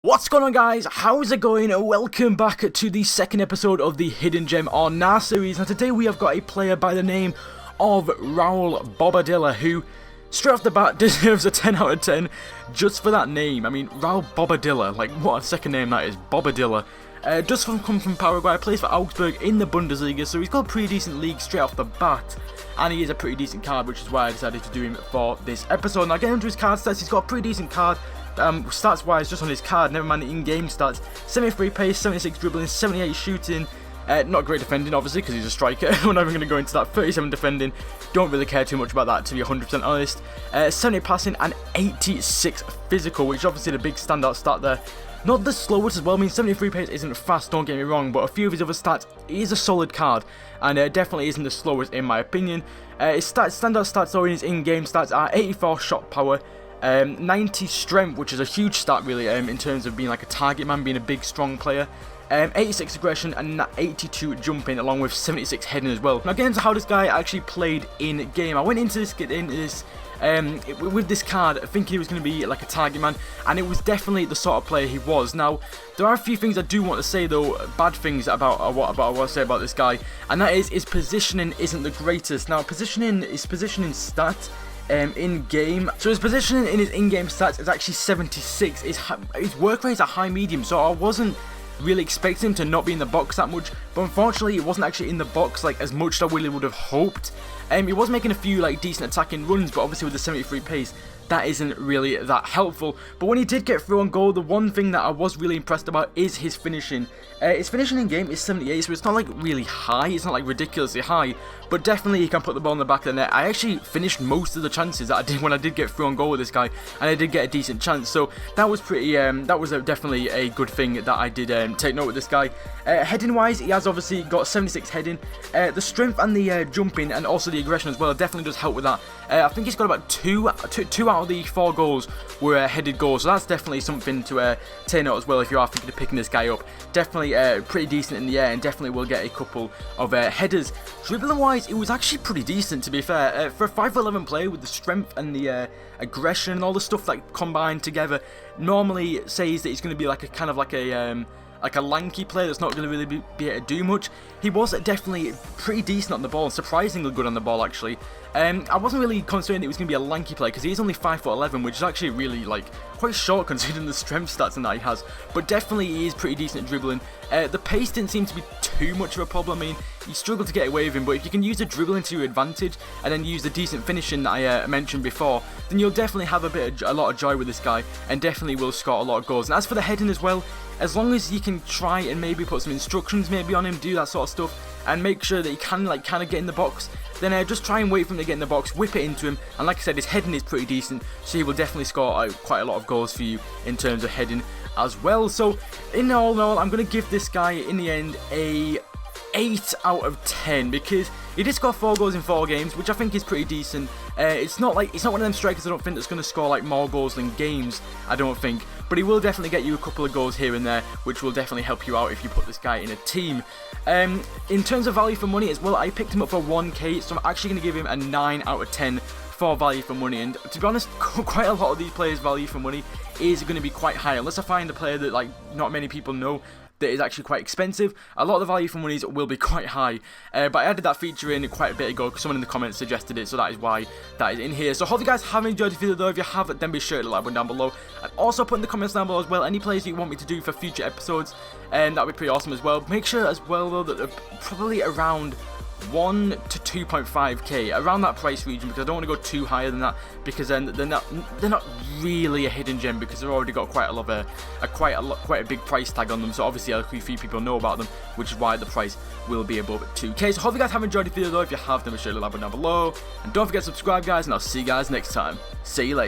What's going on, guys? How's it going? Welcome back to the second episode of the Hidden Gem or NAR series. And today we have got a player by the name of Raúl Bobadilla, who straight off the bat deserves a 10 out of 10 just for that name. I mean, Raúl Bobadilla, like what a second name that is, Bobadilla. Just come from Paraguay, plays for Augsburg in the Bundesliga, so he's got a pretty decent league straight off the bat. And he is a pretty decent card, which is why I decided to do him for this episode. Now, getting into his card stats, he's got a pretty decent card. Stats wise, just on his card, never mind the in-game stats. 73 pace, 76 dribbling, 78 shooting. Not great defending, obviously, because he's a striker. We're not even going to go into that. 37 defending, don't really care too much about that, to be 100% honest. 70 passing and 86 physical, which is obviously the big standout stat there. Not the slowest as well. I mean, 73 pace isn't fast, don't get me wrong, but a few of his other stats, he is a solid card, and definitely isn't the slowest in my opinion. His standout stats though in his in-game stats are 84 shot power, 90 strength, which is a huge stat really in terms of being like a target man, being a big strong player. 86 aggression and 82 jumping, along with 76 heading as well. Now, getting into how this guy actually played in game, I went into this with this card thinking he was going to be like a target man, and it was definitely the sort of player he was. Now, there are a few things I do want to say though, bad things about what I want to say about this guy, and that is his positioning isn't the greatest. Now, his positioning stat in game, so his positioning in his in-game stats is actually 76. His work rate is a high medium, so I wasn't really expecting him to not be in the box that much, but unfortunately it wasn't actually in the box like as much as I really would have hoped. He was making a few like decent attacking runs, but obviously with the 73 pace, that isn't really that helpful. But when he did get through on goal, the one thing that I was really impressed about is his finishing. His finishing in game is 78, so it's not like really high, it's not like ridiculously high, but definitely he can put the ball in the back of the net. I actually finished most of the chances that I did when I did get through on goal with this guy, and I did get a decent chance, so that was pretty, that was definitely a good thing that I did take note with this guy. Heading wise, he has obviously got 76 heading, the strength and the jumping and also the aggression as well definitely does help with that. I think he's got about two out of the 4 goals were headed goals, so that's definitely something to take note as well if you are thinking of picking this guy up. Definitely pretty decent in the air, and definitely will get a couple of headers. Dribbling wise, it was actually pretty decent, to be fair. For a 5'11" player with the strength and the aggression and all the stuff that combined together, normally says that he's going to be like a kind of like a lanky player that's not going to really be able to do much. He was definitely pretty decent on the ball, and surprisingly good on the ball actually. I wasn't really concerned that he was going to be a lanky player because he's only 5'11", which is actually really like quite short considering the strength stats and that he has. But definitely he is pretty decent at dribbling. The pace didn't seem to be too much of a problem. I mean, you struggled to get away with him, but if you can use the dribbling to your advantage and then use the decent finishing that I mentioned before, then you'll definitely have a lot of joy with this guy, and definitely will score a lot of goals. And as for the heading as well, as long as you can try and maybe put some instructions maybe on him, do that sort of stuff, and make sure that he can like kind of get in the box, then just try and wait for him to get in the box, whip it into him, and like I said, his heading is pretty decent, so he will definitely score quite a lot of goals for you in terms of heading as well. So in all, I'm going to give this guy in the end a 8 out of 10 because he did score 4 goals in 4 games, which I think is pretty decent. It's not one of them strikers I don't think that's going to score like more goals than games, I don't think, but he will definitely get you a couple of goals here and there, which will definitely help you out if you put this guy in a team. In terms of value for money as well, I picked him up for 1k, so I'm actually going to give him a 9 out of 10 for value for money. And to be honest, quite a lot of these players' value for money is going to be quite high, unless I find a player that like not many people know that is actually quite expensive. A lot of the value for monies will be quite high, but I added that feature in quite a bit ago because someone in the comments suggested it, so that is why that is in here. So I hope you guys have enjoyed the video though. If you have, then be sure to like button down below, and also put in the comments down below as well any plays that you want me to do for future episodes, and that would be pretty awesome as well. Make sure as well though that they're probably around 1 to 2.5k, around that price region, because I don't want to go too higher than that, because then they're not really a hidden gem, because they've already got quite a big price tag on them. So obviously a few people know about them, which is why the price will be above 2k. So hope you guys have enjoyed the video though. If you have, then be sure to like button down below, and don't forget to subscribe guys, and I'll see you guys next time. See you later.